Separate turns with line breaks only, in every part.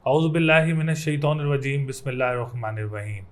औज़ुबिल्लाहि मिनश्शैतानिर्रजीम बिस्मिल्लाहिर्रहमानिर्रहीम।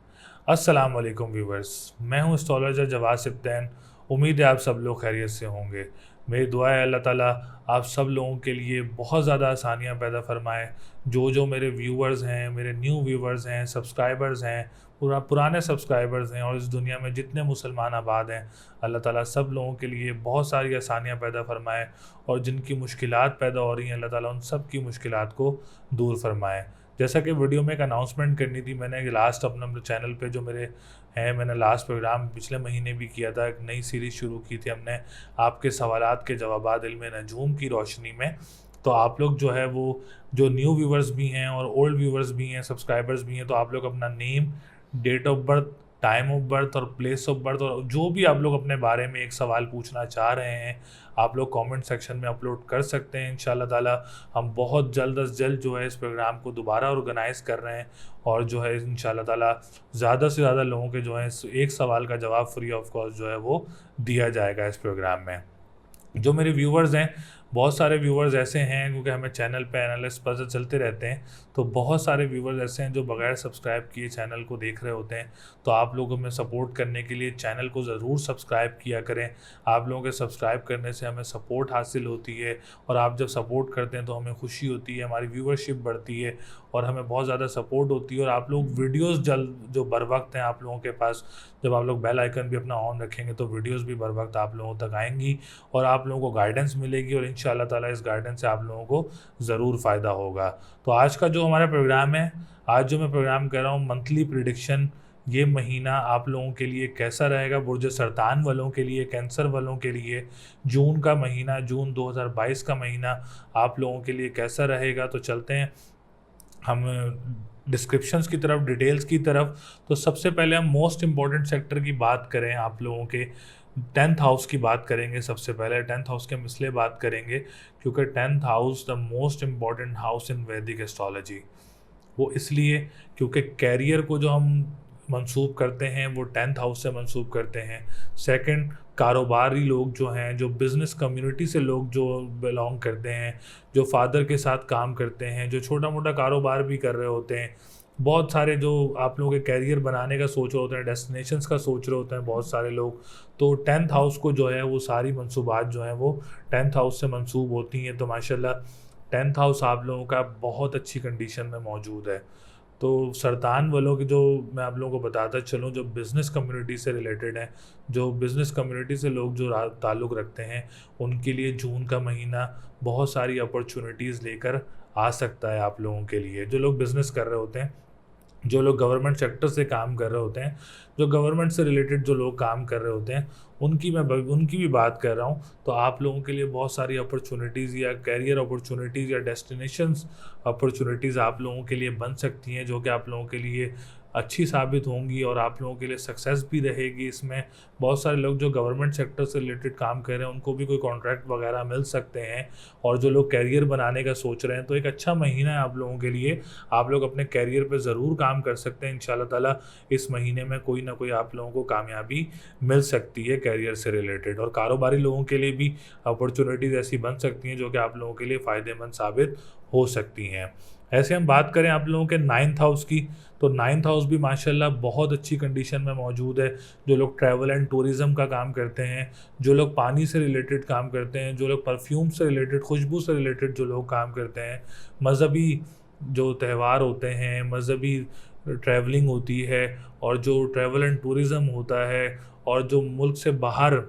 अस्सलाम वालेकुम व्यूवर्स, मैं हूं एस्ट्रोलॉजर जवाद सिब्दैन। उम्मीद है आप सब लोग खैरियत से होंगे। मेरी दुआ है अल्लाह ताला आप सब लोगों के लिए बहुत ज़्यादा आसानियां पैदा फरमाए। जो मेरे व्यूवर्स हैं, मेरे न्यू व्यूवर्स हैं, सब्सक्राइबर्स हैं, पुराने सब्सक्राइबर्स हैं और इस दुनिया में जितने मुसलमान आबाद हैं, अल्लाह ताला सब लोगों के लिए बहुत सारी आसानियां पैदा फरमाए और जिनकी मुश्किलात पैदा हो रही हैं अल्लाह ताला उन सब की मुश्किलात को दूर फरमाए। जैसा कि वीडियो में एक अनाउंसमेंट करनी थी, मैंने लास्ट अपना चैनल पे जो मेरे हैं, मैंने लास्ट प्रोग्राम पिछले महीने भी किया था। एक नई सीरीज़ शुरू की थी हमने, आपके सवालात के जवाबात इल्म नजूम की रोशनी में। तो आप लोग जो है वो जो न्यू व्यूवर्स भी हैं और ओल्ड व्यूवर्स भी हैं, सब्सक्राइबर्स भी हैं, तो आप लोग अपना name, date of birth, time of birth और प्लेस ऑफ बर्थ और जो भी आप लोग अपने बारे में एक सवाल पूछना चाह रहे हैं, आप लोग कमेंट सेक्शन में अपलोड कर सकते हैं। इंशाल्लाह ताला हम बहुत जल्द अज जल्द जो है इस प्रोग्राम को दोबारा ऑर्गेनाइज़ कर रहे हैं और जो है इंशाल्लाह ताला ज़्यादा से ज़्यादा लोगों के जो है एक सवाल का जवाब फ्री ऑफ कॉस्ट जो है वो दिया जाएगा इस प्रोग्राम में। जो मेरे व्यूवर्स हैं, बहुत सारे व्यूवर्स ऐसे हैं, क्योंकि हमें चैनल पे एनालिस्ट पता चलते रहते हैं, तो बहुत सारे व्यूवर्स ऐसे हैं जो बगैर सब्सक्राइब किए चैनल को देख रहे होते हैं। तो आप लोगों में सपोर्ट करने के लिए चैनल को ज़रूर सब्सक्राइब किया करें। आप लोगों के सब्सक्राइब करने से हमें सपोर्ट हासिल होती है और आप जब सपोर्ट करते हैं तो हमें खुशी होती है, हमारी व्यूवरशिप बढ़ती है और हमें बहुत ज़्यादा सपोर्ट होती है। और आप लोग वीडियोज़ जल्द जो बर वक्त हैं आप लोगों के पास, जब आप लोग बेल आइकन भी अपना ऑन रखेंगे तो वीडियोज़ भी बर वक्त आप लोगों तक आएंगी और आप लोगों को गाइडेंस मिलेगी और इंशाल्लाह ताला इस गाइडेंस से आप लोगों को ज़रूर फ़ायदा होगा। तो आज का जो हमारा प्रोग्राम है, आज जो मैं प्रोग्राम कर रहा हूँ, मंथली प्रिडिक्शन, ये महीना आप लोगों के लिए कैसा रहेगा। बुर्ज सरतान वालों के लिए, कैंसर वालों के लिए जून का महीना, जून 2022 का महीना आप लोगों के लिए कैसा रहेगा। तो चलते हैं हम डिस्क्रिप्शंस की तरफ, डिटेल्स की तरफ। तो सबसे पहले हम मोस्ट इम्पॉर्टेंट सेक्टर की बात करें, आप लोगों के 10th हाउस की बात करेंगे। सबसे पहले 10th हाउस के हम इसलिए बात करेंगे क्योंकि 10th house the most important house in वैदिक एस्ट्रोलॉजी। वो इसलिए क्योंकि कैरियर को जो हम मंसूब करते हैं वो 10th हाउस से मंसूब करते हैं। सेकंड, कारोबारी लोग जो हैं, जो बिज़नेस कम्युनिटी से लोग जो बिलोंग करते हैं, जो फादर के साथ काम करते हैं, जो छोटा मोटा कारोबार भी कर रहे होते हैं, बहुत सारे जो आप लोगों के कैरियर बनाने का सोच रहे होते हैं, डेस्टिनेशंस का सोच रहे होते हैं बहुत सारे लोग, तो 10th हाउस को जो है वो सारी मंसूबात जो हैं वो 10th हाउस से मंसूब होती हैं। तो माशाल्लाह 10th हाउस आप लोगों का बहुत अच्छी कंडीशन में मौजूद है। तो सरतान वालों की जो मैं आप लोगों को बताता चलूँ, जो बिज़नेस कम्युनिटी से रिलेटेड हैं, जो बिज़नेस कम्युनिटी से लोग जो ताल्लुक़ रखते हैं, उनके लिए जून का महीना बहुत सारी अपॉर्चुनिटीज़ लेकर आ सकता है आप लोगों के लिए। जो लोग बिज़नेस कर रहे होते हैं, जो लोग गवर्नमेंट सेक्टर से काम कर रहे होते हैं, जो गवर्नमेंट से रिलेटेड जो लोग काम कर रहे होते हैं, उनकी भी बात कर रहा हूँ। तो आप लोगों के लिए बहुत सारी अपॉर्चुनिटीज़ या कैरियर अपॉर्चुनिटीज़ या डेस्टिनेशंस अपॉर्चुनिटीज़ आप लोगों के लिए बन सकती हैं, जो कि आप लोगों के लिए अच्छी साबित होंगी और आप लोगों के लिए सक्सेस भी रहेगी। इसमें बहुत सारे लोग जो गवर्नमेंट सेक्टर से रिलेटेड काम कर रहे हैं उनको भी कोई कॉन्ट्रैक्ट वगैरह मिल सकते हैं और जो लोग कैरियर बनाने का सोच रहे हैं तो एक अच्छा महीना है आप लोगों के लिए। आप लोग अपने कैरियर पे ज़रूर काम कर सकते हैं। इंशाल्लाह ताला इस महीने में कोई ना कोई आप लोगों को कामयाबी मिल सकती है कैरियर से रिलेटेड। और कारोबारी लोगों के लिए भी अपॉर्चुनिटीज़ ऐसी बन सकती हैं जो कि आप लोगों के लिए फ़ायदेमंद साबित हो सकती हैं। ऐसे हम बात करें आप लोगों के 9th हाउस की, तो 9th हाउस भी माशाल्लाह बहुत अच्छी कंडीशन में मौजूद है। जो लोग ट्रैवल एंड टूरिज़्म का काम करते हैं, जो लोग पानी से रिलेटेड काम करते हैं, जो लोग परफ्यूम से रिलेटेड, खुशबू से रिलेटेड जो लोग काम करते हैं, मज़हबी जो त्यौहार होते हैं, मज़हबी ट्रैवलिंग होती है और जो ट्रैवल एंड टूरिज़्म होता है और जो मुल्क से बाहर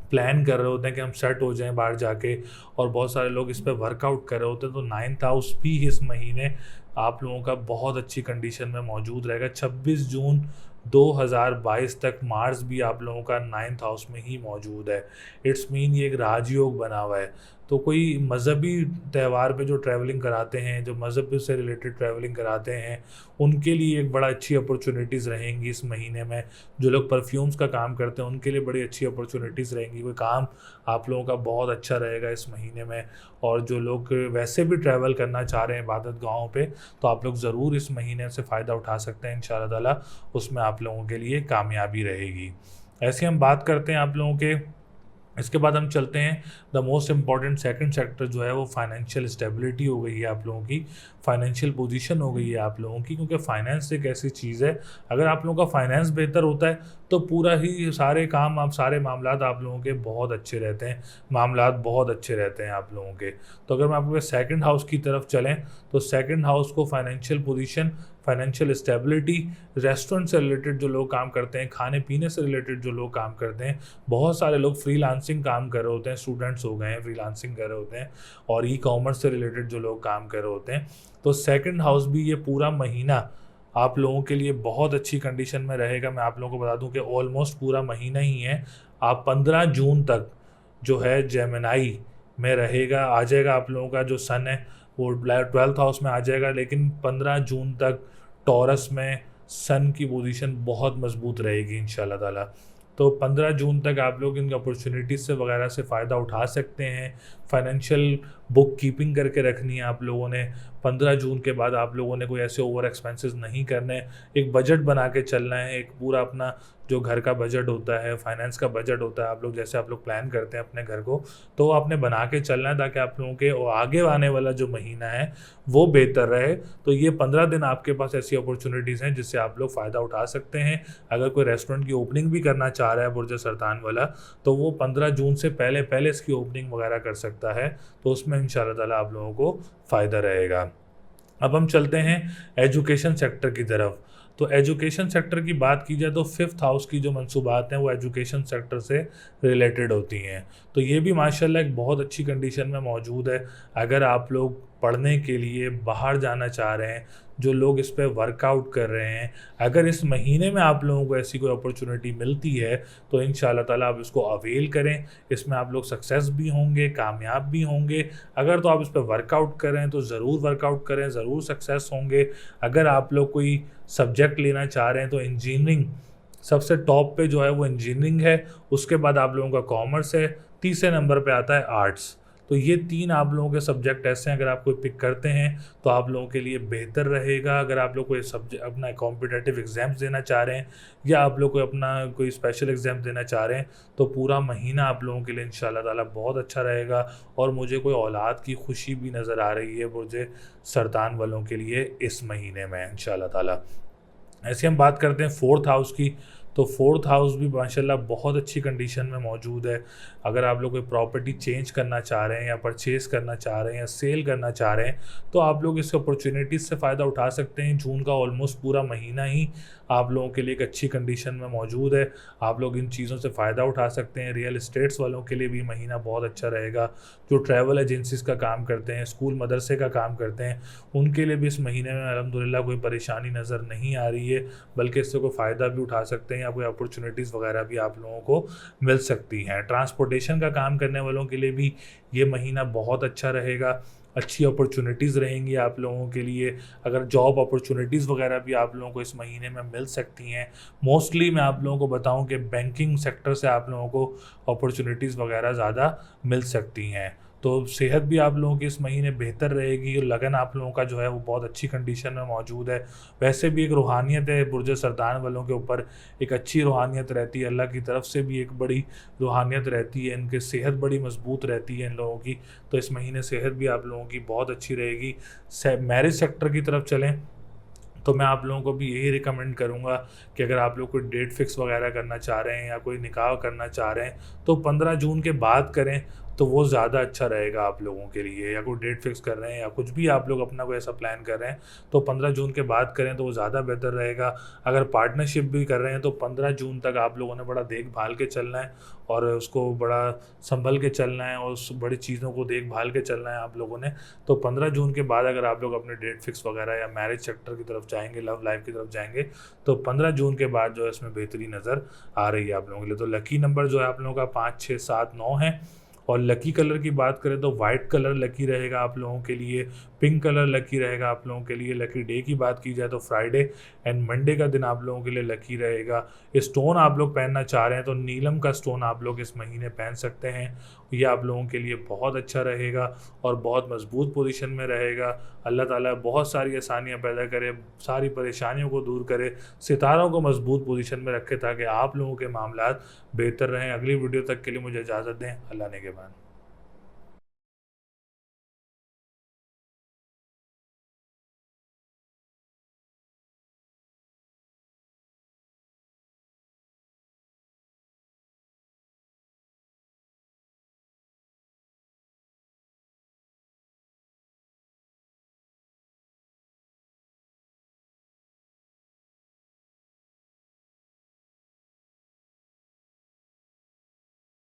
प्लान कर रहे होते हैं कि हम सेट हो जाएं बाहर जाके, और बहुत सारे लोग इस पे वर्कआउट कर रहे होते हैं, तो 9th हाउस भी इस महीने आप लोगों का बहुत अच्छी कंडीशन में मौजूद रहेगा। 26 जून 2022 तक मार्स भी आप लोगों का 9th हाउस में ही मौजूद है। इट्स मीन ये एक राजयोग बना हुआ है। तो कोई मज़हबी त्यौहार पे जो ट्रैवलिंग कराते हैं, जो मज़हब से रिलेटेड ट्रैवलिंग कराते हैं, उनके लिए एक बड़ा अच्छी अपॉर्चुनिटीज़ रहेंगी इस महीने में। जो लोग परफ्यूम्स का काम करते हैं उनके लिए बड़ी अच्छी अपॉर्चुनिटीज़ रहेंगी। कोई काम आप लोगों का बहुत अच्छा रहेगा इस महीने में। और जो लोग वैसे भी ट्रैवल करना चाह रहे हैं इबादत गाहों पे, तो आप लोग ज़रूर इस महीने से फ़ायदा उठा सकते हैं। इंशाल्लाह ताला उसमें आप लोगों के लिए कामयाबी रहेगी। ऐसे हम बात करते हैं आप लोगों के इसके बाद हम चलते हैं the most important second sector जो है वो फाइनेंशियल स्टेबिलिटी हो गई है आप लोगों की, फाइनेंशियल पोजीशन हो गई है आप लोगों की, क्योंकि फाइनेंस एक ऐसी चीज़ है, अगर आप लोगों का फाइनेंस बेहतर होता है तो पूरा ही सारे काम आप सारे मामलात आप लोगों के बहुत अच्छे रहते हैं, मामलात बहुत अच्छे रहते हैं आप लोगों के। तो अगर मैं आपको सेकंड हाउस की तरफ चलें तो सेकंड हाउस को financial position, financial stability, restaurant से रिलेटेड जो लोग काम करते हैं, खाने पीने से रिलेटेड जो लोग काम करते हैं, बहुत सारे लोग फ्रीलांसिंग काम कर रहे होते हैं, स्टूडेंट्स हो गए हैं फ्रीलांसिंग कर रहे होते हैं, और ई कॉमर्स से रिलेटेड जो लोग काम कर रहे होते हैं, तो सेकंड हाउस भी ये पूरा महीना आप लोगों के लिए बहुत अच्छी कंडीशन में रहेगा। मैं आप लोगों को बता दूं कि ऑलमोस्ट पूरा महीना ही है, आप 15 जून तक जो है जेमिनाई में रहेगा, आ जाएगा आप लोगों का जो सन है वो 12th हाउस में आ जाएगा, लेकिन 15 जून तक टॉरस में सन की पोजीशन बहुत मजबूत रहेगी इंशाल्लाह ताला। तो 15 जून तक आप लोग इन अपॉर्चुनिटीज़ से वगैरह से फ़ायदा उठा सकते हैं। फाइनेंशियल बुक कीपिंग करके रखनी है आप लोगों ने। 15 जून के बाद आप लोगों ने कोई ऐसे ओवर एक्सपेंसेस नहीं करने, एक बजट बना के चलना है, एक पूरा अपना जो घर का बजट होता है, फाइनेंस का बजट होता है, आप लोग जैसे आप लोग प्लान करते हैं अपने घर को, तो आपने बना के चलना है ताकि आप लोगों के आगे आने वाला जो महीना है वो बेहतर रहे। तो ये 15 दिन आपके पास ऐसी अपॉर्चुनिटीज़ हैं जिससे आप लोग फ़ायदा उठा सकते हैं। अगर कोई रेस्टोरेंट की ओपनिंग भी करना चाह रहा है बुर्ज सरतान वाला, तो वो 15 जून से पहले पहले इसकी ओपनिंग वगैरह कर सकता है, तो उसमें इंशाल्लाह ताला आप लोगों को फ़ायदा रहेगा। अब हम चलते हैं एजुकेशन सेक्टर की तरफ। तो एजुकेशन सेक्टर की बात की जाए तो फिफ्थ हाउस की जो मंसूबात हैं वो एजुकेशन सेक्टर से रिलेटेड होती हैं। तो ये भी माशाल्लाह एक बहुत अच्छी कंडीशन में मौजूद है। अगर आप लोग पढ़ने के लिए बाहर जाना चाह रहे हैं, जो लोग इस पे वर्कआउट कर रहे हैं, अगर इस महीने में आप लोगों को ऐसी कोई अपॉर्चुनिटी मिलती है तो इंशाल्लाह ताला आप इसको अवेल करें। इसमें आप लोग सक्सेस भी होंगे, कामयाब भी होंगे। अगर तो आप इस पर वर्कआउट करें तो ज़रूर वर्कआउट करें, ज़रूर सक्सेस होंगे। अगर आप लोग कोई सब्जेक्ट लेना चाह रहे हैं तो इंजीनियरिंग सबसे टॉप पे जो है वो इंजीनियरिंग है, उसके बाद आप लोगों का कॉमर्स है, तीसरे नंबर पे आता है आर्ट्स। तो ये 3 आप लोगों के सब्जेक्ट ऐसे हैं, अगर आप कोई पिक करते हैं तो आप लोगों के लिए बेहतर रहेगा। अगर आप लोग कोई सब्जेक्ट अपना कॉम्पिटिटिव एग्ज़ाम्स देना चाह रहे हैं या आप लोग कोई अपना कोई स्पेशल एग्ज़ाम देना चाह रहे हैं तो पूरा महीना आप लोगों के लिए इंशाल्लाह ताला बहुत अच्छा रहेगा। और मुझे कोई औलाद की खुशी भी नज़र आ रही है मुझे सरतान वालों के लिए इस महीने में इंशाल्लाह ताला। ऐसे हम बात करते हैं फोर्थ हाउस की, तो फोर्थ हाउस भी माशाल्लाह बहुत अच्छी कंडीशन में मौजूद है। अगर आप लोग कोई प्रॉपर्टी चेंज करना चाह रहे हैं या परचेज़ करना चाह रहे हैं या सेल करना चाह रहे हैं तो आप लोग इस अपॉर्चुनिटीज़ से फ़ायदा उठा सकते हैं। जून का ऑलमोस्ट पूरा महीना ही आप लोगों के लिए एक अच्छी कंडीशन में मौजूद है, आप लोग इन चीज़ों से फ़ायदा उठा सकते हैं। रियल इस्टेट्स वालों के लिए भी महीना बहुत अच्छा रहेगा। जो ट्रैवल एजेंसीज़ का काम करते हैं, स्कूल मदरसे का काम करते हैं, उनके लिए भी इस महीने में अल्हम्दुलिल्लाह कोई परेशानी नज़र नहीं आ रही है, बल्कि इससे कोई फ़ायदा भी उठा सकते हैं या कोई अपॉर्चुनिटीज़ वगैरह भी आप लोगों को मिल सकती हैं। ट्रांसपोर्टेशन का काम करने वालों के लिए भी ये महीना बहुत अच्छा रहेगा, अच्छी अपॉर्चुनिटीज़ रहेंगी आप लोगों के लिए। अगर जॉब अपॉर्चुनिटीज़ वगैरह भी आप लोगों को इस महीने में मिल सकती हैं। मोस्टली मैं आप लोगों को बताऊं कि बैंकिंग सेक्टर से आप लोगों को अपॉर्चुनिटीज़ वगैरह ज़्यादा मिल सकती हैं। तो सेहत भी आप लोगों की इस महीने बेहतर रहेगी, लगन आप लोगों का जो है वो बहुत अच्छी कंडीशन में मौजूद है। वैसे भी एक रूहानियत है बुर्ज सरदान वालों के ऊपर, एक अच्छी रूहानियत रहती है, अल्लाह की तरफ से भी एक बड़ी रूहानियत रहती है, इनकी सेहत बड़ी मजबूत रहती है इन लोगों की। तो इस महीने सेहत भी आप लोगों की बहुत अच्छी रहेगी। मैरिज सेक्टर की तरफ चलें तो मैं आप लोगों को भी यही रिकमेंड करूंगा कि अगर आप लोग कोई डेट फिक्स वगैरह करना चाह रहे हैं या कोई निकाह करना चाह रहे हैं तो 15 जून के बाद करें तो वो ज़्यादा अच्छा रहेगा आप लोगों के लिए। या कोई डेट फिक्स कर रहे हैं या कुछ भी आप लोग अपना कोई ऐसा प्लान कर रहे हैं तो 15 जून के बाद करें तो वो ज़्यादा बेहतर रहेगा। अगर पार्टनरशिप भी कर रहे हैं तो 15 जून तक आप लोगों ने बड़ा देखभाल के चलना है और उसको बड़ा संभल के चलना है और उस बड़ी चीज़ों को देखभाल के चलना है आप लोगों ने। तो 15 जून के बाद अगर आप लोग अपने डेट फिक्स वगैरह या मैरिज सेक्टर की तरफ जाएंगे, लव लाइफ की तरफ जाएंगे, तो 15 जून के बाद जो है इसमें बेहतरी नज़र आ रही है आप लोगों के लिए। तो लकी नंबर जो है आप लोगों का 5, 6, 7, 9 है और लकी कलर की बात करें तो वाइट कलर लकी रहेगा आप लोगों के लिए, पिंक कलर लकी रहेगा आप लोगों के लिए। लकी डे की बात की जाए तो फ्राइडे एंड मंडे का दिन आप लोगों के लिए लकी रहेगा। स्टोन आप लोग पहनना चाह रहे हैं तो नीलम का स्टोन आप लोग इस महीने पहन सकते हैं, ये आप लोगों के लिए बहुत अच्छा रहेगा और बहुत मजबूत पोजीशन में रहेगा। अल्लाह ताला बहुत सारी आसानियाँ पैदा करे, सारी परेशानियों को दूर करे, सितारों को मजबूत पोजीशन में रखे ताकि आप लोगों के मामलात बेहतर रहें। अगली वीडियो तक के लिए मुझे इजाज़त दें। अल्लाह ने के बाद।